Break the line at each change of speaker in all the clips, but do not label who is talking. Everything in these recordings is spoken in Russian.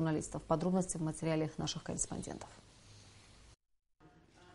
журналистов. Подробности в материале наших корреспондентов.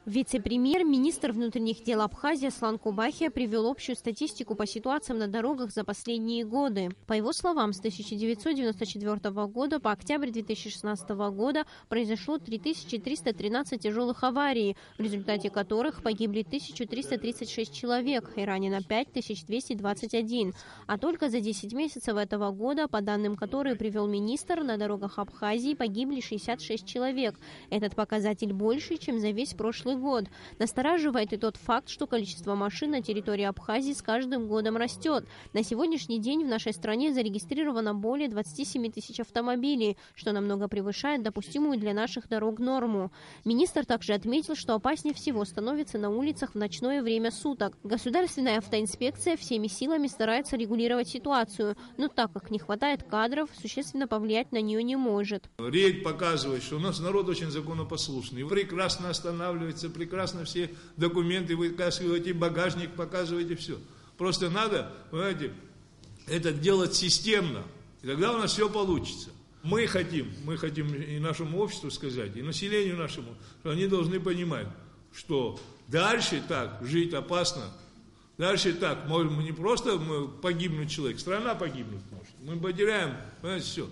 Вице-премьер, министр внутренних дел Абхазии Аслан Кубахия привел общую статистику по ситуациям на дорогах за последние годы. По его словам, с 1994 года по октябрь 2016 года произошло 3313 тяжелых аварий, в результате которых погибли 1336 человек и ранено 5221. А только за 10 месяцев этого года, по данным, которые привел министр, на дорогах Абхазии погибли 66 человек. Этот показатель больше, чем за весь прошлый год. Настораживает и тот факт, что количество машин на территории Абхазии с каждым годом растет. На сегодняшний день в нашей стране зарегистрировано более 27 тысяч автомобилей, что намного превышает допустимую для наших дорог норму. Министр также отметил, что опаснее всего становится на улицах в ночное время суток. Государственная автоинспекция всеми силами старается регулировать ситуацию, но так как не хватает кадров, существенно повлиять на нее не может.
Рейд показывает, что у нас народ очень законопослушный, прекрасно останавливается, прекрасно все документы выкасываете, багажник показываете, все. Просто надо, понимаете, это делать системно, и тогда у нас все получится. Мы хотим и нашему обществу сказать, и населению нашему, что они должны понимать, что дальше так жить опасно, дальше так, можем не просто погибнуть человек, страна погибнуть может. Мы потеряем, понимаете, все.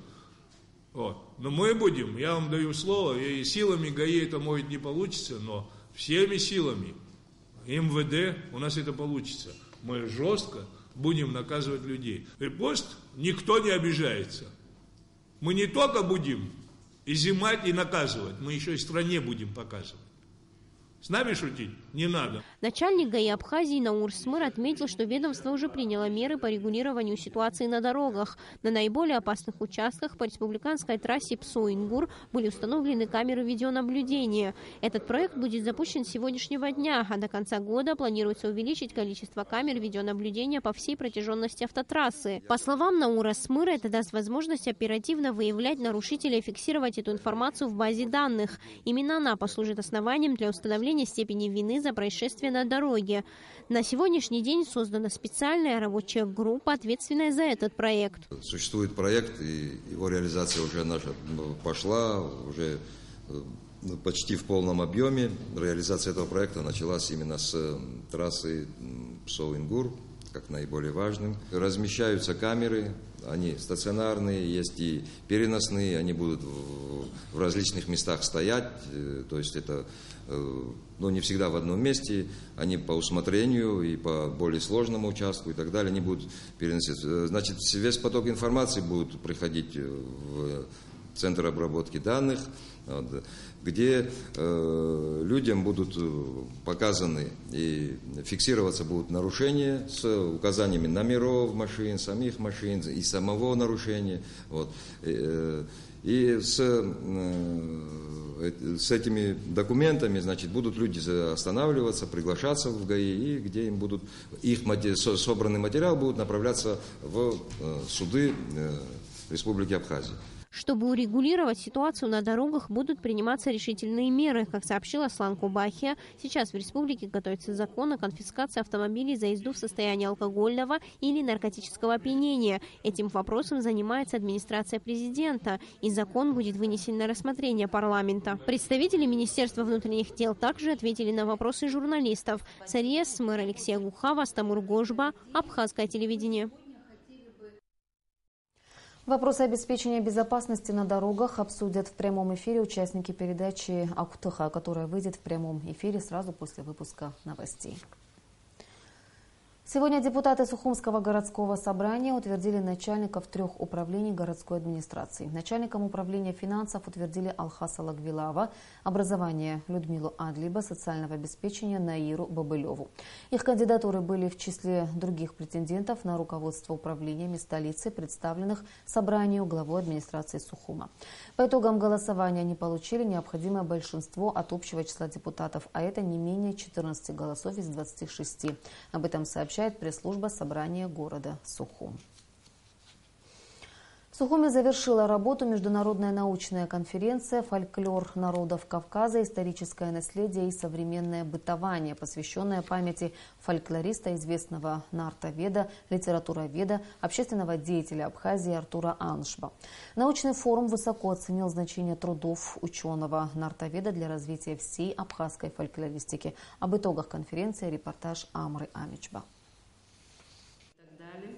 Вот. Но мы будем, я вам даю слово, и силами ГАИ это может не получится, но всеми силами МВД у нас это получится. Мы жестко будем наказывать людей. И пусть никто не обижается. Мы не только будем изымать и наказывать, мы еще и стране будем показывать. С нами шутить не надо.
Начальник ГАИ Абхазии Наур Смыр отметил, что ведомство уже приняло меры по регулированию ситуации на дорогах. На наиболее опасных участках по республиканской трассе Псо-Ингур были установлены камеры видеонаблюдения. Этот проект будет запущен с сегодняшнего дня, а до конца года планируется увеличить количество камер видеонаблюдения по всей протяженности автотрассы. По словам Наура Смыра, это даст возможность оперативно выявлять нарушителей и фиксировать эту информацию в базе данных. Именно она послужит основанием для установления степени вины за происшествие на дороге. На сегодняшний день создана специальная рабочая группа, ответственная за этот проект.
Существует проект, и его реализация уже наша пошла, уже почти в полном объеме. Реализация этого проекта началась именно с трассы Псо-Ингур, как наиболее важным. Размещаются камеры, они стационарные, есть и переносные, они будут в различных местах стоять, то есть это не всегда в одном месте, они по усмотрению и по более сложному участку и так далее, они будут переноситься. Значит, весь поток информации будет приходить в центр обработки данных, где людям будут показаны и фиксироваться будут нарушения с указаниями номеров машин, самих машин и самого нарушения. Вот. И с этими документами, значит, будут люди останавливаться, приглашаться в ГАИ, и где им будут, их собранный материал будет направляться в суды Республики Абхазия.
Чтобы урегулировать ситуацию на дорогах, будут приниматься решительные меры. Как сообщил Аслан Кубахия, сейчас в республике готовится закон о конфискации автомобилей за езду в состоянии алкогольного или наркотического опьянения. Этим вопросом занимается администрация президента, и закон будет вынесен на рассмотрение парламента. Представители Министерства внутренних дел также ответили на вопросы журналистов. Сария Смыр, Алексей Гухава, Астамур Гожба, Абхазское телевидение.
Вопросы обеспечения безопасности на дорогах обсудят в прямом эфире участники передачи «Актыха», которая выйдет в прямом эфире сразу после выпуска новостей. Сегодня депутаты Сухумского городского собрания утвердили начальников 3 управлений городской администрации. Начальником управления финансов утвердили Алхаса Лагвилава, образования Людмилу Адлиба, социального обеспечения Наиру Бабылеву. Их кандидатуры были в числе других претендентов на руководство управлениями столицы, представленных собранию главой администрации Сухума. По итогам голосования они получили необходимое большинство от общего числа депутатов, а это не менее 14 голосов из 26. Об этом сообщает пресс-служба собрания города Сухум. В Сухуми завершила работу международная научная конференция «Фольклор народов Кавказа. Историческое наследие и современное бытование», посвященная памяти фольклориста, известного нартоведа, литературоведа, общественного деятеля Абхазии Артура Аншба. Научный форум высоко оценил значение трудов ученого-нартоведа для развития всей абхазской фольклористики. Об итогах конференции репортаж Амры Амичба.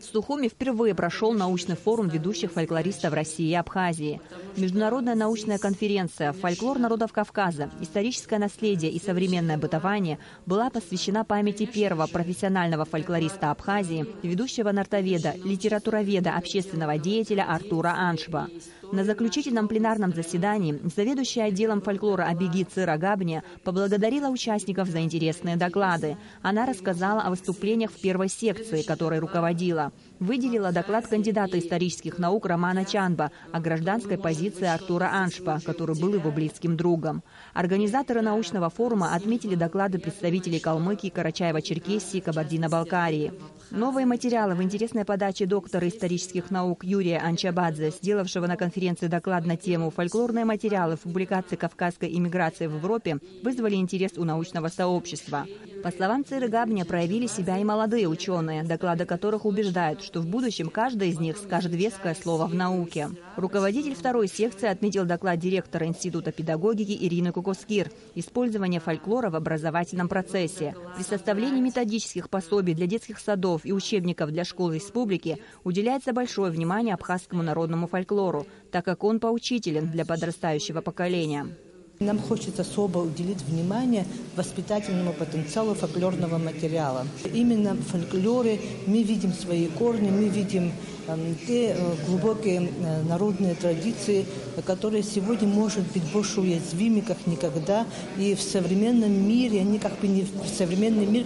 В Сухуми впервые прошел научный форум ведущих фольклористов России и Абхазии. Международная научная конференция «Фольклор народов Кавказа. Историческое наследие и современное бытование» была посвящена памяти первого профессионального фольклориста Абхазии, ведущего нартоведа, литературоведа, общественного деятеля Артура Аншба. На заключительном пленарном заседании заведующая отделом фольклора Абиги Цира Габния поблагодарила участников за интересные доклады. Она рассказала о выступлениях в первой секции, которой руководила. Выделила доклад кандидата исторических наук Романа Чанба о гражданской позиции Артура Аншба, который был его близким другом. Организаторы научного форума отметили доклады представителей Калмыкии, Карачаева-Черкесии, Кабардино-Балкарии. Новые материалы в интересной подаче доктора исторических наук Юрия Анчабадзе, сделавшего на конференции доклад на тему «Фольклорные материалы в публикации кавказской иммиграции в Европе», вызвали интерес у научного сообщества. По словам Циры Габния, проявили себя и молодые ученые, доклады которых убеждают, что в будущем каждый из них скажет веское слово в науке. Руководитель второй секции отметил доклад директора Института педагогики Ирины Кукускир «Использование фольклора в образовательном процессе». При составлении методических пособий для детских садов и учебников для школ республики уделяется большое внимание абхазскому народному фольклору, так как он поучителен для подрастающего поколения.
Нам хочется особо уделить внимание воспитательному потенциалу фольклорного материала. Именно в фольклоре мы видим свои корни, мы видим те глубокие народные традиции, которые сегодня, может быть, больше уязвимы, как никогда. И в современном мире они в современный мир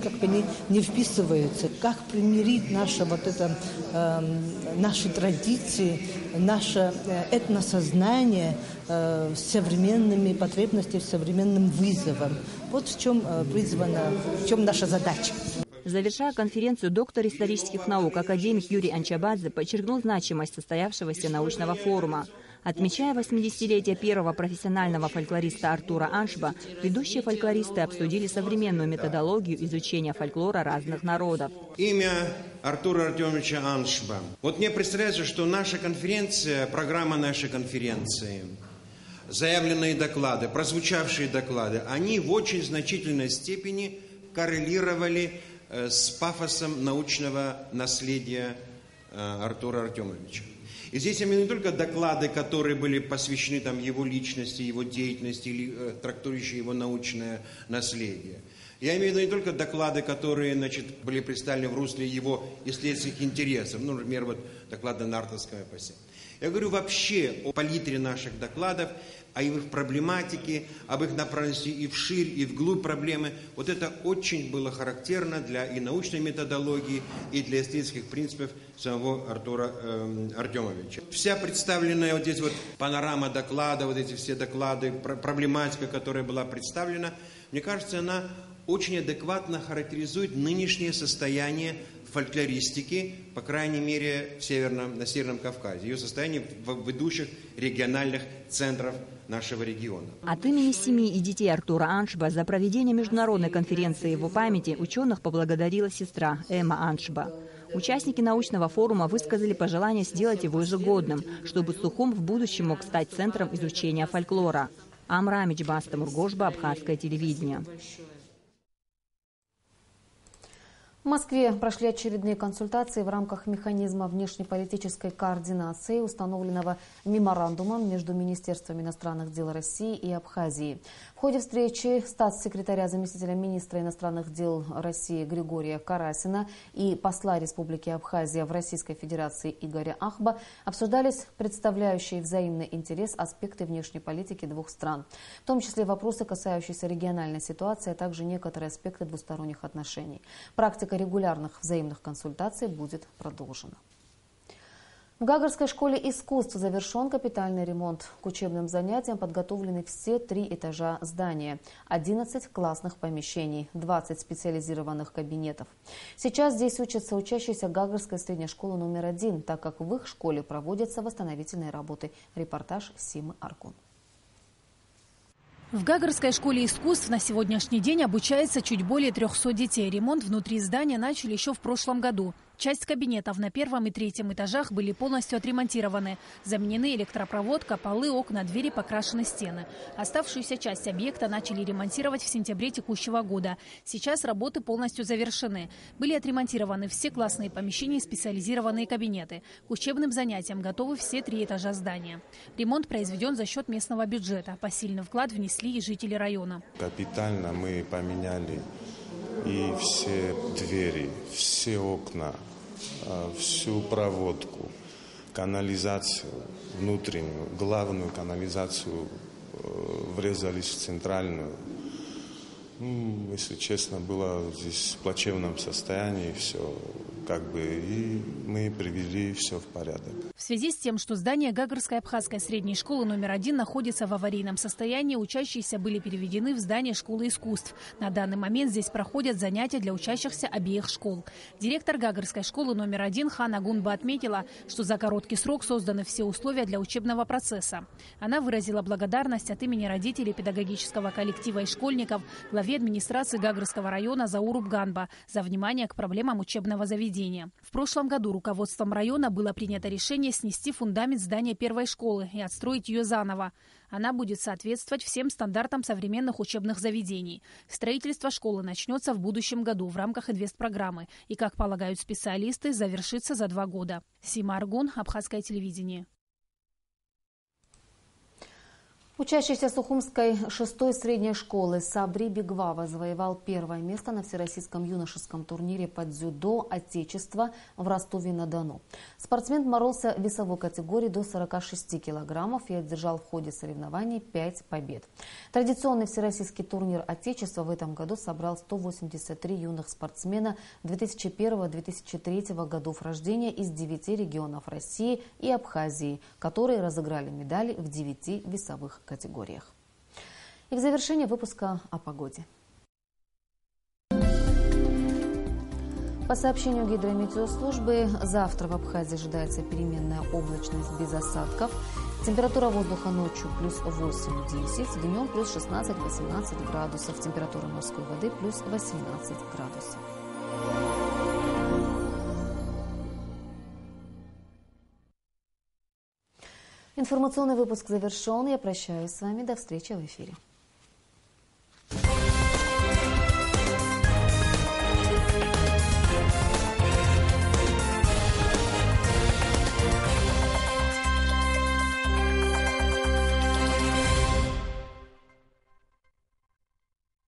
не вписываются. Как примирить наши традиции, наше этносознание с современными потребностями, с современным вызовом. Вот в чем наша задача.
Завершая конференцию, доктор исторических наук, академик Юрий Анчабадзе подчеркнул значимость состоявшегося научного форума. Отмечая 80-летие первого профессионального фольклориста Артура Аншба, ведущие фольклористы обсудили современную методологию изучения фольклора разных народов.
Имя Артура Артемовича Аншба. Вот мне представляется, что наша конференция, программа нашей конференции, заявленные доклады, прозвучавшие доклады, они в очень значительной степени коррелировали с пафосом научного наследия Артура Артемовича. И здесь я имею не только доклады, которые были посвящены его личности, его деятельности, или трактующие его научное наследие. Я имею в виду не только доклады, которые были представлены в русле его исследовательских интересов, например, доклады Нартовского эпоса. Я говорю вообще о палитре наших докладов, о их проблематике, об их направленности и вширь, и вглубь проблемы. Вот это очень было характерно для и научной методологии, и для эстетических принципов самого Артура Артемовича. Вся представленная вот здесь панорама доклада, вот эти все доклады, проблематика, которая была представлена, мне кажется, она очень адекватно характеризует нынешнее состояние фольклористики, по крайней мере, на Северном Кавказе, ее состояние в ведущих региональных центрах нашего региона.
От имени семьи и детей Артура Аншба за проведение международной конференции его памяти ученых поблагодарила сестра Эмма Аншба. Участники научного форума высказали пожелание сделать его ежегодным, чтобы Сухум в будущем мог стать центром изучения фольклора. Амра Амичба, Астамур Гошба, Абхазское телевидение.
В Москве прошли очередные консультации в рамках механизма внешнеполитической координации, установленного меморандумом между Министерством иностранных дел России и Абхазии. В ходе встречи статс-секретаря заместителя министра иностранных дел России Григория Карасина и посла Республики Абхазия в Российской Федерации Игоря Ахба обсуждались представляющие взаимный интерес аспекты внешней политики двух стран, в том числе вопросы, касающиеся региональной ситуации, а также некоторые аспекты двусторонних отношений. Практика регулярных взаимных консультаций будет продолжена. В Гагарской школе искусств завершен капитальный ремонт. К учебным занятиям подготовлены все 3 этажа здания, 11 классных помещений, 20 специализированных кабинетов. Сейчас здесь учатся учащиеся Гагарской средней школы номер 1, так как в их школе проводятся восстановительные работы. Репортаж Симы Аркун.
В Гагарской школе искусств на сегодняшний день обучается чуть более 300 детей. Ремонт внутри здания начали еще в прошлом году. Часть кабинетов на 1 и 3 этажах были полностью отремонтированы. Заменены электропроводка, полы, окна, двери, покрашены стены. Оставшуюся часть объекта начали ремонтировать в сентябре текущего года. Сейчас работы полностью завершены. Были отремонтированы все классные помещения и специализированные кабинеты. К учебным занятиям готовы все 3 этажа здания. Ремонт произведен за счет местного бюджета. Посильный вклад внесли и жители района.
Капитально мы поменяли и все двери, все окна, всю проводку, канализацию внутреннюю, главную канализацию врезались в центральную. Если честно, было здесь в плачевном состоянии все, и мы привели все в порядок.
В связи с тем, что здание Гагарской абхазской средней школы номер 1 находится в аварийном состоянии, учащиеся были переведены в здание школы искусств. На данный момент здесь проходят занятия для учащихся обеих школ. Директор Гагарской школы номер 1 Хана Гунба отметила, что за короткий срок созданы все условия для учебного процесса. Она выразила благодарность от имени родителей педагогического коллектива и школьников главе администрации Гагарского района Зауруб Ганба за внимание к проблемам учебного заведения. В прошлом году руководством района было принято решение снести фундамент здания первой школы и отстроить ее заново. Она будет соответствовать всем стандартам современных учебных заведений. Строительство школы начнется в будущем году в рамках инвестпрограммы и, как полагают специалисты, завершится за 2 года. Сима Аргун, Абхазское телевидение.
Учащийся Сухумской 6-й средней школы Сабри Бегвава завоевал 1-е место на всероссийском юношеском турнире по дзюдо «Отечество» в Ростове-на-Дону. Спортсмен боролся в весовой категории до 46 килограммов и одержал в ходе соревнований 5 побед. Традиционный всероссийский турнир «Отечество» в этом году собрал 183 юных спортсмена 2001-2003 годов рождения из 9 регионов России и Абхазии, которые разыграли медали в 9 весовых категориях. И в завершение выпуска о погоде. По сообщению гидрометеослужбы, завтра в Абхазии ожидается переменная облачность без осадков. Температура воздуха ночью плюс 8-10, днем плюс 16-18 градусов. Температура морской воды плюс 18 градусов. Информационный выпуск завершен. Я прощаюсь с вами. До встречи в эфире.